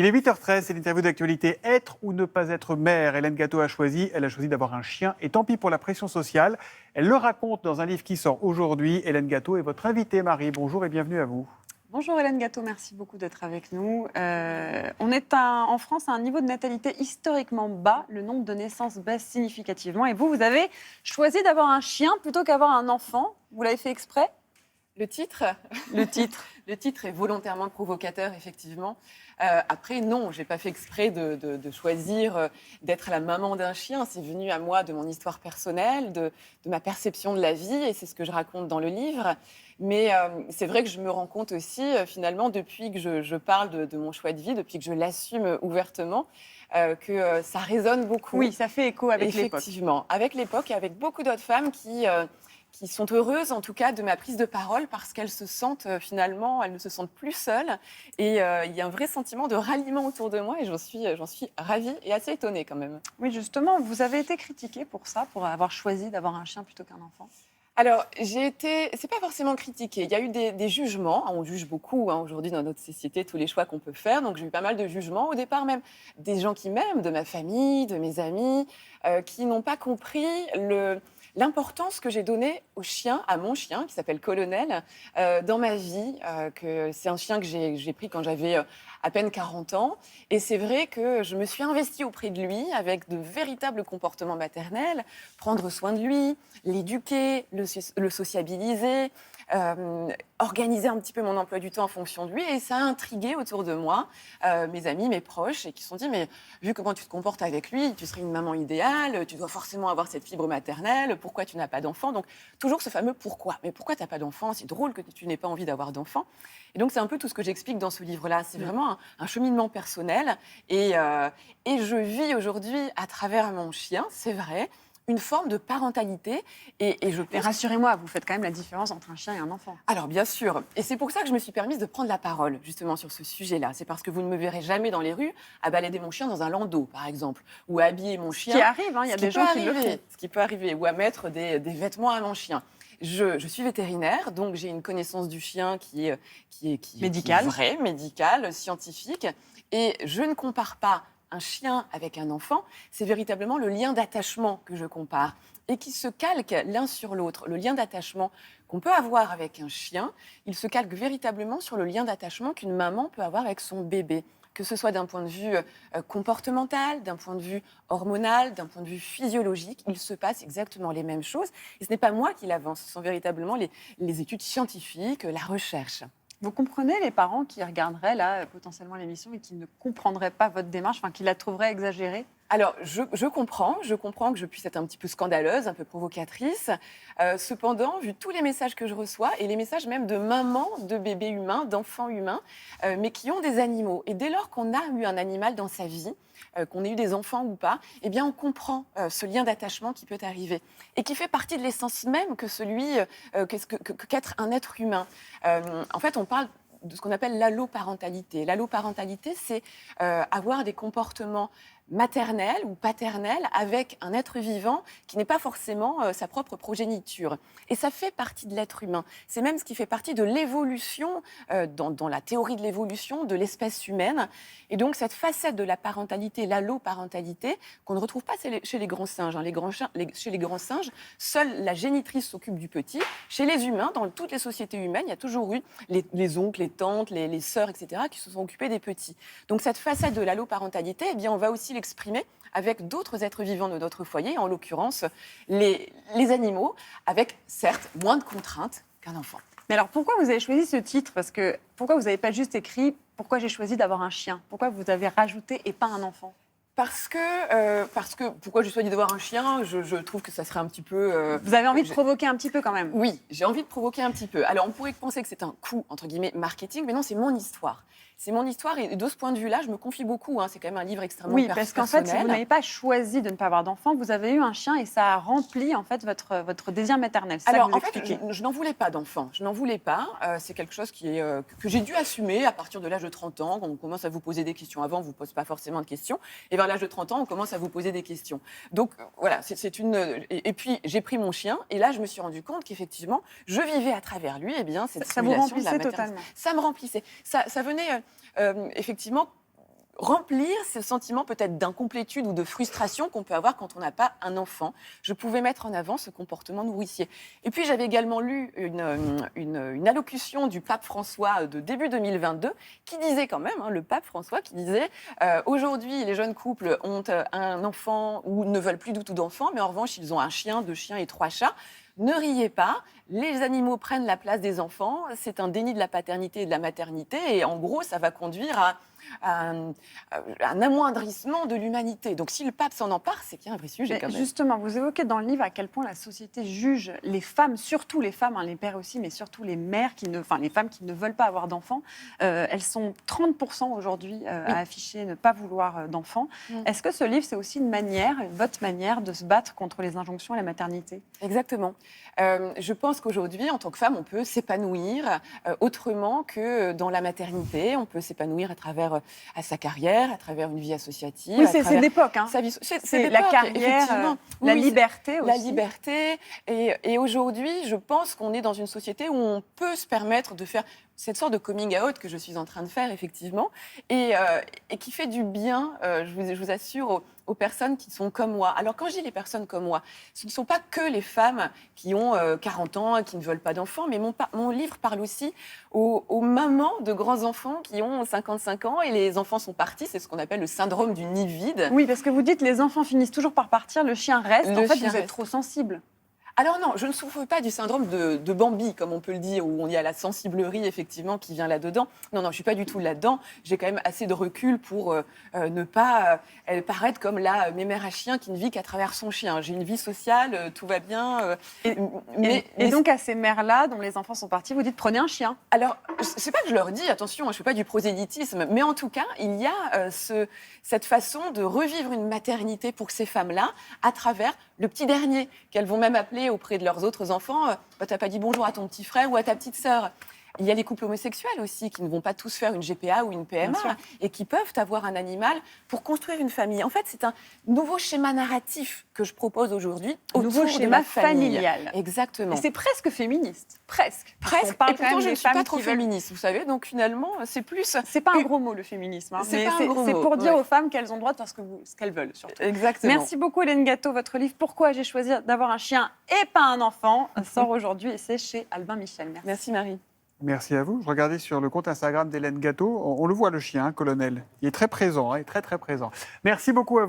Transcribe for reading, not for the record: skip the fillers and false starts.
Il est 8h13, c'est l'interview d'actualité. Être ou ne pas être mère, Hélène Gatto a choisi. Elle a choisi d'avoir un chien et tant pis pour la pression sociale. Elle le raconte dans un livre qui sort aujourd'hui. Hélène Gatto est votre invitée, Marie. Bonjour et bienvenue à vous. Bonjour Hélène Gatto, merci beaucoup d'être avec nous. On est en France à un niveau de natalité historiquement bas. Le nombre de naissances baisse significativement. Et vous avez choisi d'avoir un chien plutôt qu'avoir un enfant. Vous l'avez fait exprès ? Le titre Le titre. Le titre est volontairement provocateur, effectivement. Après, non, je n'ai pas fait exprès de choisir d'être la maman d'un chien. C'est venu à moi de mon histoire personnelle, de ma perception de la vie, et c'est ce que je raconte dans le livre. Mais c'est vrai que je me rends compte aussi, finalement, depuis que je parle de mon choix de vie, depuis que je l'assume ouvertement, que ça résonne beaucoup. Oui, ça fait écho avec l'époque. Effectivement, avec l'époque et avec beaucoup d'autres femmes qui sont heureuses, en tout cas, de ma prise de parole, parce qu'elles se sentent, finalement, elles ne se sentent plus seules. Et il y a un vrai sentiment de ralliement autour de moi, et j'en suis ravie et assez étonnée, quand même. Oui, justement, vous avez été critiquée pour ça, pour avoir choisi d'avoir un chien plutôt qu'un enfant. Alors, c'est pas forcément critiqué. Il y a eu des jugements. On juge beaucoup aujourd'hui dans notre société tous les choix qu'on peut faire. Donc, j'ai eu pas mal de jugements. Au départ, même des gens qui m'aiment, de ma famille, de mes amis, qui n'ont pas compris l'importance que j'ai donnée au chien, à mon chien, qui s'appelle Colonel, dans ma vie. Que c'est un chien que j'ai pris quand j'avais à peine 40 ans. Et c'est vrai que je me suis investie auprès de lui avec de véritables comportements maternels, prendre soin de lui, l'éduquer, le sociabiliser, organiser un petit peu mon emploi du temps en fonction de lui. Et ça a intrigué autour de moi mes amis, mes proches, et qui se sont dit, mais vu comment tu te comportes avec lui, tu serais une maman idéale, tu dois forcément avoir cette fibre maternelle, pourquoi tu n'as pas d'enfant? Donc toujours ce fameux pourquoi. Mais pourquoi tu n'as pas d'enfant? C'est drôle que tu n'aies pas envie d'avoir d'enfant. Et donc c'est un peu tout ce que j'explique dans ce livre-là. C'est vraiment un cheminement personnel. Et je vis aujourd'hui, à travers mon chien, c'est vrai, une forme de parentalité. Et je pense... rassurez-moi, vous faites quand même la différence entre un chien et un enfant. Alors, bien sûr. Et c'est pour ça que je me suis permise de prendre la parole, justement, sur ce sujet-là. C'est parce que vous ne me verrez jamais dans les rues à balader mon chien dans un landau, par exemple, ou à habiller mon chien. Ce qui arrive, il y a des gens qui le font. Ce qui peut arriver, ou à mettre des vêtements à mon chien. Je suis vétérinaire, donc j'ai une connaissance du chien qui est médicale, vraie, médicale, scientifique. Et je ne compare pas un chien avec un enfant, c'est véritablement le lien d'attachement que je compare et qui se calque l'un sur l'autre. Le lien d'attachement qu'on peut avoir avec un chien, il se calque véritablement sur le lien d'attachement qu'une maman peut avoir avec son bébé, que ce soit d'un point de vue comportemental, d'un point de vue hormonal, d'un point de vue physiologique. Il se passe exactement les mêmes choses. Et ce n'est pas moi qui l'avance, ce sont véritablement les études scientifiques, la recherche. Vous comprenez les parents qui regarderaient là potentiellement l'émission et qui ne comprendraient pas votre démarche, enfin qui la trouveraient exagérée? Alors, je comprends que je puisse être un petit peu scandaleuse, un peu provocatrice. Cependant, vu tous les messages que je reçois, et les messages même de mamans, de bébés humains, d'enfants humains, mais qui ont des animaux, et dès lors qu'on a eu un animal dans sa vie, qu'on ait eu des enfants ou pas, eh bien, on comprend ce lien d'attachement qui peut arriver et qui fait partie de l'essence même qu'être un être humain. En fait, on parle de ce qu'on appelle l'alloparentalité. L'alloparentalité, c'est avoir des comportements maternelle ou paternelle avec un être vivant qui n'est pas forcément sa propre progéniture. Et ça fait partie de l'être humain. C'est même ce qui fait partie de l'évolution, dans la théorie de l'évolution de l'espèce humaine. Et donc cette facette de la parentalité, l'alloparentalité, qu'on ne retrouve pas chez les grands singes. Chez les grands singes, seule la génitrice s'occupe du petit. Chez les humains, dans toutes les sociétés humaines, il y a toujours eu les oncles, les tantes, les sœurs, etc., qui se sont occupés des petits. Donc cette facette de l'alloparentalité, eh bien, on va aussi l'exprimer avec d'autres êtres vivants de notre foyer, en l'occurrence les animaux, avec certes moins de contraintes qu'un enfant. Mais alors pourquoi vous avez choisi ce titre? Pourquoi vous n'avez pas juste écrit « Pourquoi j'ai choisi d'avoir un chien » Pourquoi vous avez rajouté « et pas un enfant » ? Parce que pourquoi j'ai choisi d'avoir un chien, je trouve que ça serait un petit peu... Vous avez envie de provoquer un petit peu quand même? Oui, j'ai envie de provoquer un petit peu. Alors on pourrait penser que c'est un coup, entre guillemets, marketing, mais non, c'est mon histoire. C'est mon histoire et de ce point de vue-là, je me confie beaucoup. C'est quand même un livre extrêmement personnel. Oui, parce qu'en fait, vous n'avez pas choisi de ne pas avoir d'enfant, vous avez eu un chien et ça a rempli en fait votre désir maternel. C'est Alors, ça que vous en fait, je n'en voulais pas d'enfant. Je n'en voulais pas. C'est quelque chose que j'ai dû assumer à partir de l'âge de 30 ans. Quand on commence à vous poser des questions. Avant, on ne vous pose pas forcément de questions. Et vers l'âge de 30 ans, on commence à vous poser des questions. Donc, voilà, c'est une... Et puis, j'ai pris mon chien et là, je me suis rendu compte qu'effectivement, je vivais à travers lui, eh bien, cette ça vous stimulation de la remplissait maternité. totalement. Ça me remplissait. Ça venait effectivement remplir ce sentiment peut-être d'incomplétude ou de frustration qu'on peut avoir quand on n'a pas un enfant. Je pouvais mettre en avant ce comportement nourricier. Et puis j'avais également lu une allocution du pape François de début 2022 qui disait quand même, le pape François qui disait aujourd'hui les jeunes couples ont un enfant ou ne veulent plus du tout d'enfant, mais en revanche ils ont un chien, 2 chiens et 3 chats. Ne riez pas, les animaux prennent la place des enfants, c'est un déni de la paternité et de la maternité, et en gros, ça va conduire à un amoindrissement de l'humanité. Donc si le pape s'en empare, c'est qu'il y a un vrai sujet quand même. Justement, vous évoquez dans le livre à quel point la société juge les femmes, surtout les femmes, les pères aussi, mais surtout les mères, les femmes qui ne veulent pas avoir d'enfants. Elles sont 30% aujourd'hui à afficher ne pas vouloir d'enfants. Est-ce que ce livre, c'est aussi votre manière de se battre contre les injonctions à la maternité? Exactement. Je pense qu'aujourd'hui, en tant que femme, on peut s'épanouir autrement que dans la maternité. On peut s'épanouir à travers sa carrière, à travers une vie associative. Oui, c'est d'époque. C'est la carrière, la liberté aussi. La liberté. Et aujourd'hui, je pense qu'on est dans une société où on peut se permettre de faire cette sorte de coming out que je suis en train de faire, effectivement, et qui fait du bien, je vous assure, aux personnes qui sont comme moi. Alors, quand je dis les personnes comme moi, ce ne sont pas que les femmes qui ont 40 ans et qui ne veulent pas d'enfants, mais mon livre parle aussi aux mamans de grands-enfants qui ont 55 ans et les enfants sont partis. C'est ce qu'on appelle le syndrome du nid vide. Oui, parce que vous dites les enfants finissent toujours par partir, le chien reste. En fait, vous êtes trop sensible. Alors non, je ne souffre pas du syndrome de Bambi, comme on peut le dire, où il y a la sensiblerie, effectivement, qui vient là-dedans. Non, je ne suis pas du tout là-dedans. J'ai quand même assez de recul pour ne pas paraître comme la mémère à chien qui ne vit qu'à travers son chien. J'ai une vie sociale, tout va bien. Et donc, à ces mères-là, dont les enfants sont partis, vous dites prenez un chien. Alors, c'est pas que je leur dis, attention, je ne fais pas du prosélytisme, mais en tout cas, il y a cette façon de revivre une maternité pour ces femmes-là à travers le petit dernier, qu'elles vont même appeler auprès de leurs autres enfants, t'as pas dit bonjour à ton petit frère ou à ta petite sœur. Il y a les couples homosexuels aussi qui ne vont pas tous faire une GPA ou une PMA et qui peuvent avoir un animal pour construire une famille. En fait, c'est un nouveau schéma narratif que je propose aujourd'hui autour de la famille. Familial. Exactement. Et c'est presque féministe. Presque. Et pourtant, je ne suis pas trop féministe, vous savez. Donc finalement, c'est plus... C'est pas un gros mot, le féminisme. C'est pour dire aux femmes qu'elles ont droit de faire ce qu'elles veulent, surtout. Exactement. Merci beaucoup, Hélène Gâteau. Votre livre « Pourquoi j'ai choisi d'avoir un chien et pas un enfant » sort aujourd'hui et c'est chez Albin Michel. Merci. Merci, Marie. Merci à vous. Je regardais sur le compte Instagram d'Hélène Gâteau. On le voit, le chien, colonel. Il est très présent, très, très présent. Merci beaucoup à vous.